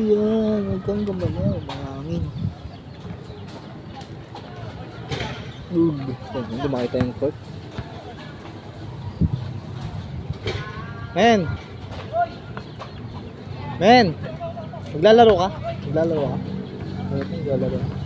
yan. Huwag kang gumalaw. Mahangin. Hindi makita yung court. Men! Men! Maglalaro ka? Maglalaro ka? Maglalaro.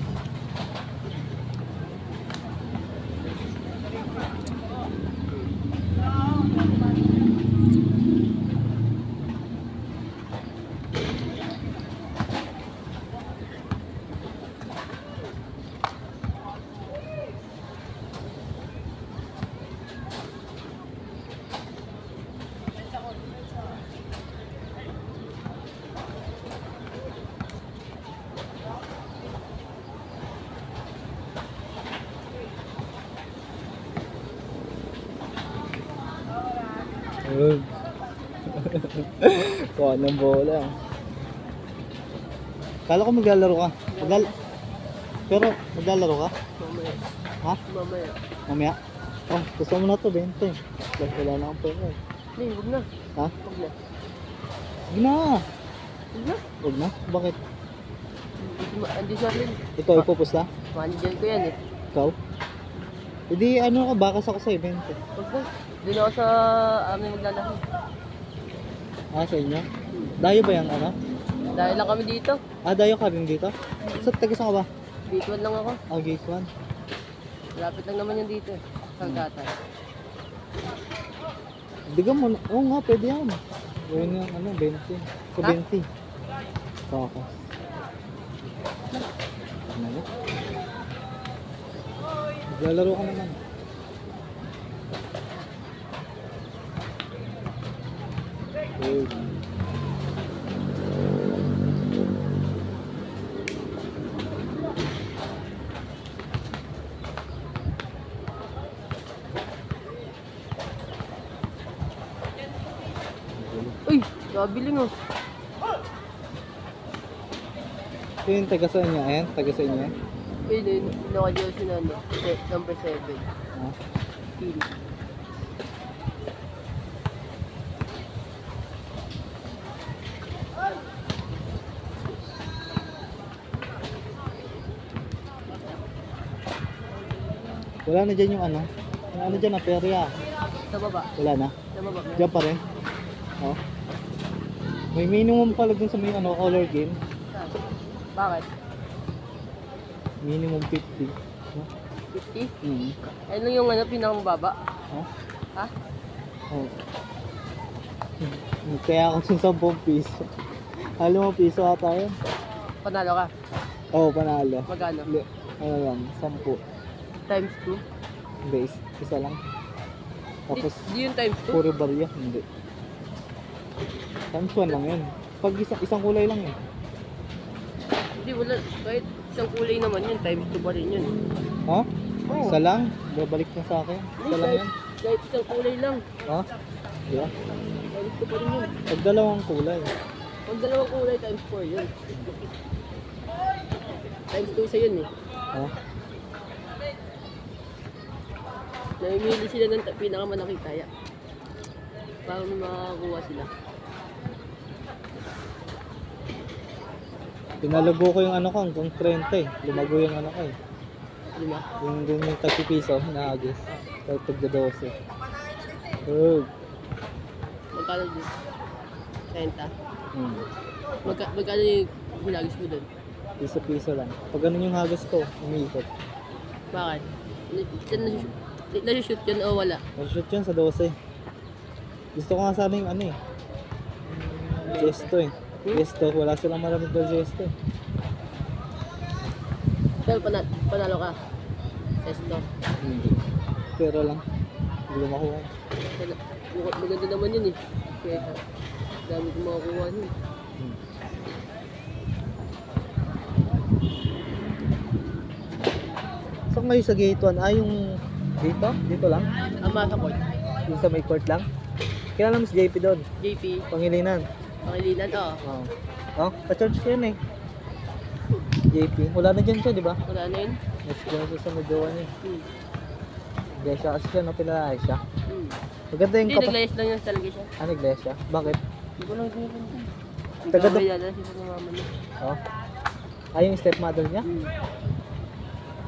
Kuha ng bola. Kala ko maglalaro ka. Pero maglalaro ka? Mamaya. Ha? Mamaya. Mamaya? Oh, gusto mo na to, 20. Wala na akong pera. Hindi, huwag na. Ha? Huwag na. Sige na. Huwag na. Huwag na? Bakit? Andi sa akin. Ikaw ipupusta? Manager ko yan eh. Ikaw? Hindi ano ka, bakas ako sa 20. Huwag na. Doon ako sa amin maglalaki. Ah, sa inyo? Dayo ba yung ano? Dahil lang kami dito. Ah, dayo kami dito? Sa taga saan ka ba? Dito lang ako. Ah, gate 1. Malapit lang naman yung dito eh. Kagatan. Bigyan mo na. Oo nga, pwede yan. Gawin yung ano, 20. Sa Ha? 20. Bakas. Ano? Maglalaro ka naman. Good. Uy! Nabiling oh. Ito yung taga sa inyo, ayan, taga sa inyo. Ayun, naka-deal si Nano. Number 7. Ah, Team. wala na dyan yung ano. Yung ano dyan na, perya. Sa baba. Wala na. Sa baba. Diyan pa rin. Oh. May minimum pala dun sa may ano, color game. Saan? Bakit? Minimum 50. Oh. 50? Mm. Ayun lang yung ano, pinakamababa. Oh. Ha? Oh. Kaya ako sa 10 piso. Alam mo, piso ata yun. Panalo ka. Oo, panalo. Magkano? Hindi. Ano lang, 10. Times 2? Hindi, isa lang. Tapos, Di yun times 2? puro barya. Hindi. Times 1 lang yun. Pag isang kulay lang yun. Hindi, wala. Kahit isang kulay naman yun, times 2 pa rin yun. Ha? Oo. Isa lang? Babalik na sa akin. Isa lang yun. Kahit isang kulay lang, Ha? Di ba? times 2 pa rin yun. Pag dalawang kulay. Pag dalawang kulay, times 4 yun. Times 2 sa yun eh. Ha? Namimili sila ng pinakamalaki kaya. Para may makakuha sila. Pinalago ko yung ano ko hanggang 30 eh. Lumago yung ano ko eh. Lima. Yung tagpipiso na agis. Kahit tagda 12. Oh. Magkano din? 30. Hmm. Magkano yung hinagis mo doon? Piso-piso lang. Pag ganun yung hagas ko, umiikot. Bakit? Nasi-shoot yun o wala? Mashoot yun sa 12. Gusto ko nga sana yung ano eh. Gesto eh. Gesto. Wala silang maraming daw gesto eh. Pero panalo ka? Sesto. Hindi. Pero lang. Hindi ko makuha. Maganda naman yun eh. Kaya dami ko makakuha yun. Hmm. So ngayon sa gate 1, yung dito? Dito lang? Ama sa court. Yung sa may court lang? Kailan mo si JP doon? JP. Pangilinan. Pangilinan, oo. Oo. Oh, pa-charge ko yun eh. JP. Wala na dyan siya, di ba? Wala na yun? Mas dyan siya sa medyo niya. Hmm. Iglesia kasi siya, no? Pinalaya siya. Hmm. Maganda yung Hindi, naglayas lang yun talaga siya. Ah, iglesia? Bakit? Hindi ko lang dinipunta. Taga doon. Kaya na siya sa mama niya. Oh. Ay, yung stepmother niya?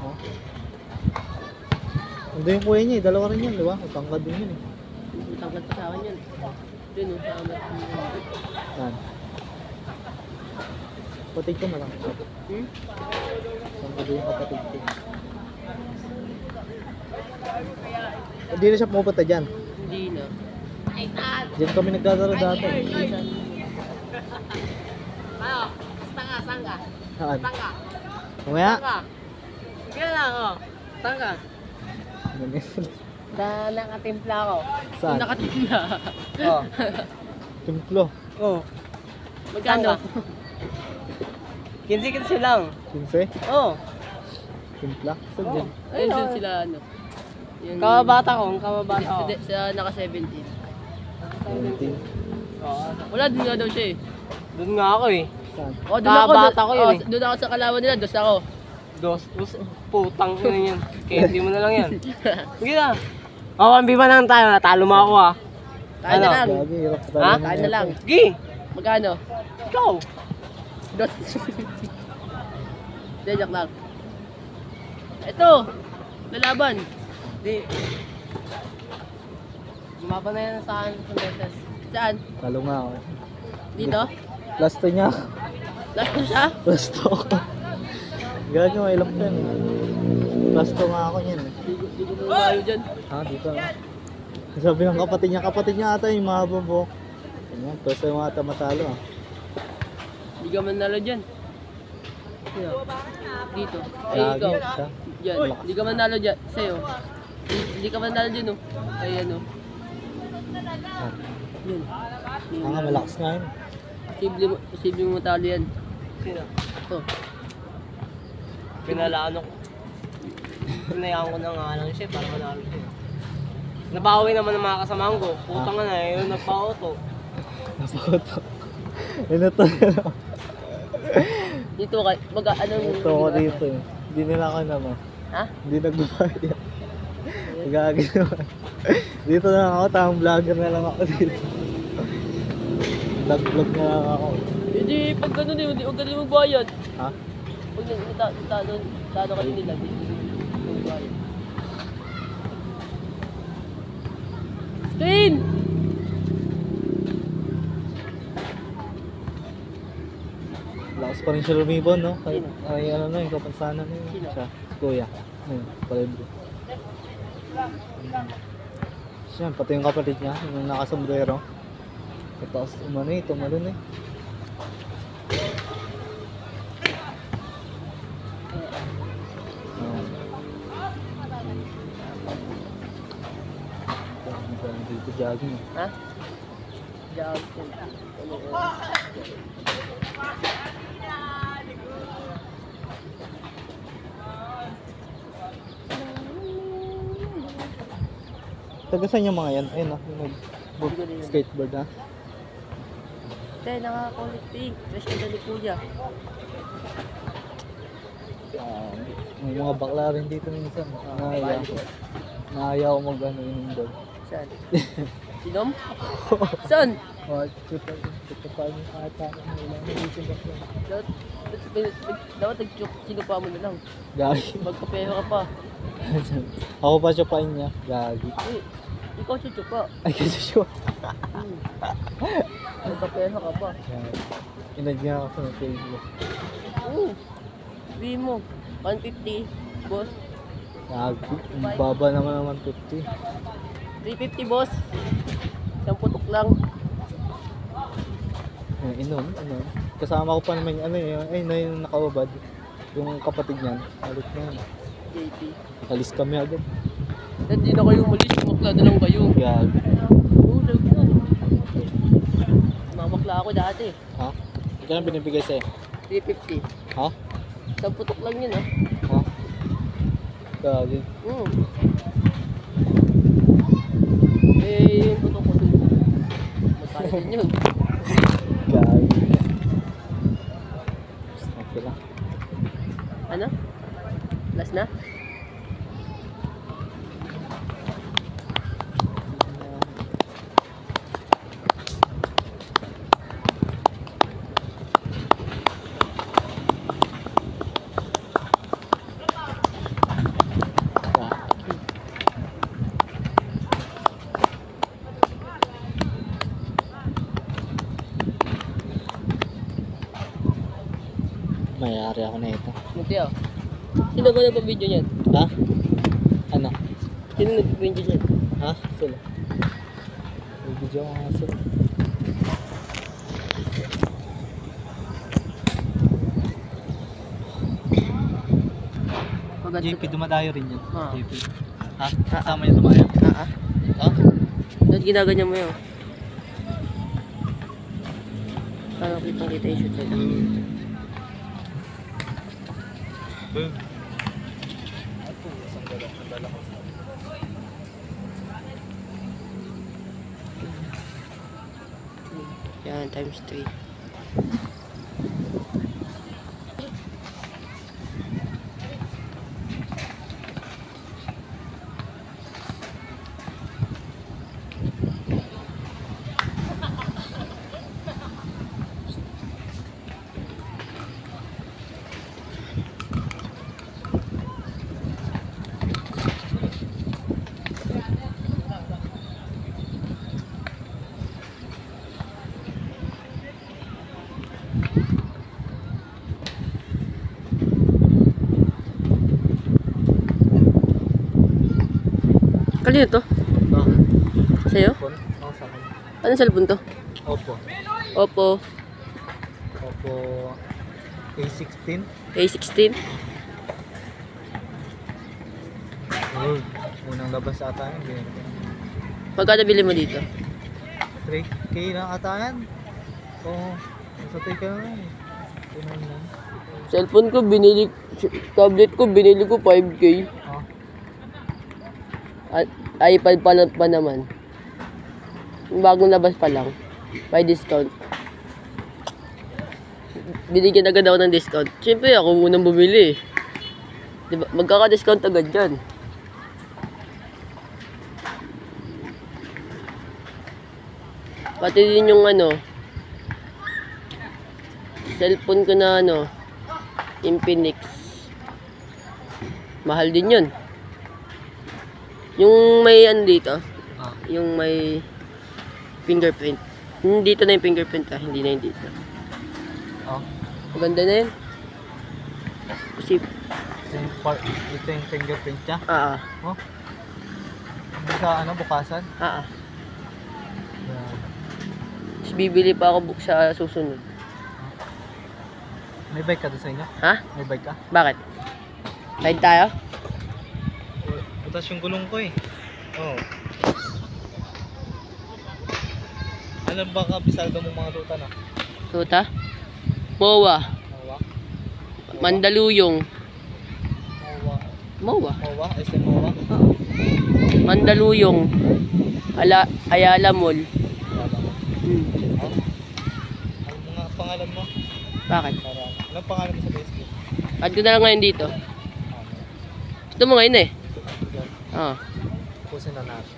Oh. Ando yung kuya niya eh. Dalawa rin yan, di ba? Matangkad din yun eh. Tangkad pa sa akin yan. Yun o, sa amin. Yan. Kapatid ko malang. Hmm? Tangkad yung kapatid ko. Hindi na siya pumupunta dyan. Hindi na. Diyan kami naglalaro dati. Saan ka? Saan? Mamaya? Sige lang, oh. Saan ka? Nakatimpla ako. Saan? Nakatimpla. Oh. Timplo. Oh. Magkano? 15 lang. 15? Oh. Timpla? Saan dyan? Ayun dun sila, ano. Yung... Kababata ko, kababata ko. Sila naka 17. 17. Oo. Wala, dun nga daw siya eh. Doon nga ako eh. Saan? Oh, dun ako. Kabata ko yun eh. Dun ako sa kalawan nila, dos ako. Putang ina yan. Kaya hindi mo na lang yan. Sige na. Oh, 1v1 lang tayo. Natalo mo ako ah. Kain na Ano? lang. Gagi, hirap pa Ha? talaga Kain na nito. lang. Sige. Magkano? Ikaw. Dos. Hindi, joke lang. Ito. Lalaban. Di. Lumaban na yan sa akin sa beses. Saan? Talo nga ako. Dito? Last to niya. Last na siya? Last to ako. Gagi, may ilap yan. Last to nga ako yan. Hindi ko mabayo dyan. Ha, dito na. Sabi ng kapatid niya ata yung mahabang buhok. Ayan, first time ata matalo ah. Hindi ka man nalo dyan. Sino? Dito. Ay, Gagi, ikaw. siya. Dyan. Hindi ka man nalo dyan. Sa'yo. Hindi ka man nalo dyan, oh. Ay, ano. Ah, Yun. nga, malakas nga yun. Posible mo matalo yan. Sino? Ito. Pinalaan ako. Pinayaan ko na nga lang siya para manalo siya. Nabawi naman ng mga kasamahan ko. Putang na eh. Yun, nagpa-auto. Napakoto. Ano to? Dito ka. Anong... Ito ako dito eh. Hindi nila ako naman. Ha? Hindi nagbabayad. Gagi naman. Dito na lang ako, tamang vlogger na lang ako dito. Vlog na lang ako. Hindi, pag gano'n eh, huwag ka rin magbayad. Ha? Pag talo ka rin nila, hindi magbayad. Screen! Lakas pa rin siya lumibon, no? Kaya, Sino? ay ano na yung kapansanan na yun. Sino? Siya, si Kuya. Ayun, palibro. Siya, pati yung kapatid niya, yung nakasombrero. Tapos umano eh, tumalon eh. Dito jogging eh. Ha? Jog. Taga saan yung mga yan? Ayun ah, yung skateboard ha? Tay, nakakulit pink. Fresh na ni Kuya. May mga bakla rin dito minsan. Naayaw mag ano inundol. Saan? Sinom? Saan? Ito pa yung ata. Dito bakla. Dapat nagsinupa mo na lang. Gagi. Magkapeho ka pa. Ako pa siya pain niya. Gagi. Eh, ikaw chuchupa. Ay kasi siya. Magkapeho ka pa. Inad niya ako sa Facebook. Sabihin mo, 150, boss. Gagi. Ang baba naman 50. 350, boss. Isang putok lang. Inom. Kasama ko pa naman yung ano yun. Ay, na yung nakaubad. Yung kapatid niyan. Alit na yun. JP. Alis kami agad. Hindi na kayo umalis, makla na lang kayo. Gagi. Oo, sabi ko. Mamakla ako dati. Ha? Ikaw lang binibigay sa'yo. 350. Ha? Isang putok lang yun, ah. Ha? Gagi. Eh, yung putok ko dun. Magkano din yun? Gagi. Stop sila. Ano? Last na? Yari ako na ito. Buti ah. Sino ba nagpa-video niyan? Ha? Ano? Sino nagpa-video niyan? Ha? Sila. May video ko nga sila. JP, dumadayo rin yun. Ah. JP. Ha? Kasama niya dumayo. Ha? Ba't ginaganyan mo yun? Paano kita yung shoot nila? Yan, times 3. Kanino to? Sa'yo? Phone? Oo, sa akin. Anong cellphone to? Oppo. Oppo Oppo A16. A16. Unang labas ata yan. Binili ko. Magkano bili mo dito? 3K lang ata yan. Oo. Nasa 3K lang yan. Tunan lang. Cellphone ko binili, tablet ko binili ko 5K. Oh. At iPad pa naman. Yung bagong labas pa lang. By discount. Binigyan agad ako ng discount. Siyempre ako unang bumili. Diba? Magkaka-discount agad dyan. Pati din yung ano, cellphone ko na ano, Infinix. Mahal din yun. Yung may ano dito, Ah. yung may fingerprint. Dito na yung fingerprint ah, hindi na yung dito. Oh. Maganda na yun. Kasi, Ito yung fingerprint niya. Oh. Hindi sa ano, bukasan. ah. Yan. Tapos bibili pa ako sa susunod. May bike ka doon sa inyo? Ha? May bike ka? Bakit? Ride tayo? Butas yung gulong ko eh. Oo. Alam ba kabisado mong mga ruta na? Tuta? Mowa. Mawa? Mandaluyong. Mawa? Mowa. Mawa? SM Mawa? Mandaluyong. Ayala Mall. Wala mo. Oh? Ano mga pangalan mo? Bakit? Para, anong pangalan mo sa Facebook? Add ko na lang ngayon dito. Gusto mo ngayon eh. Yan. Ah. Pusin na natin.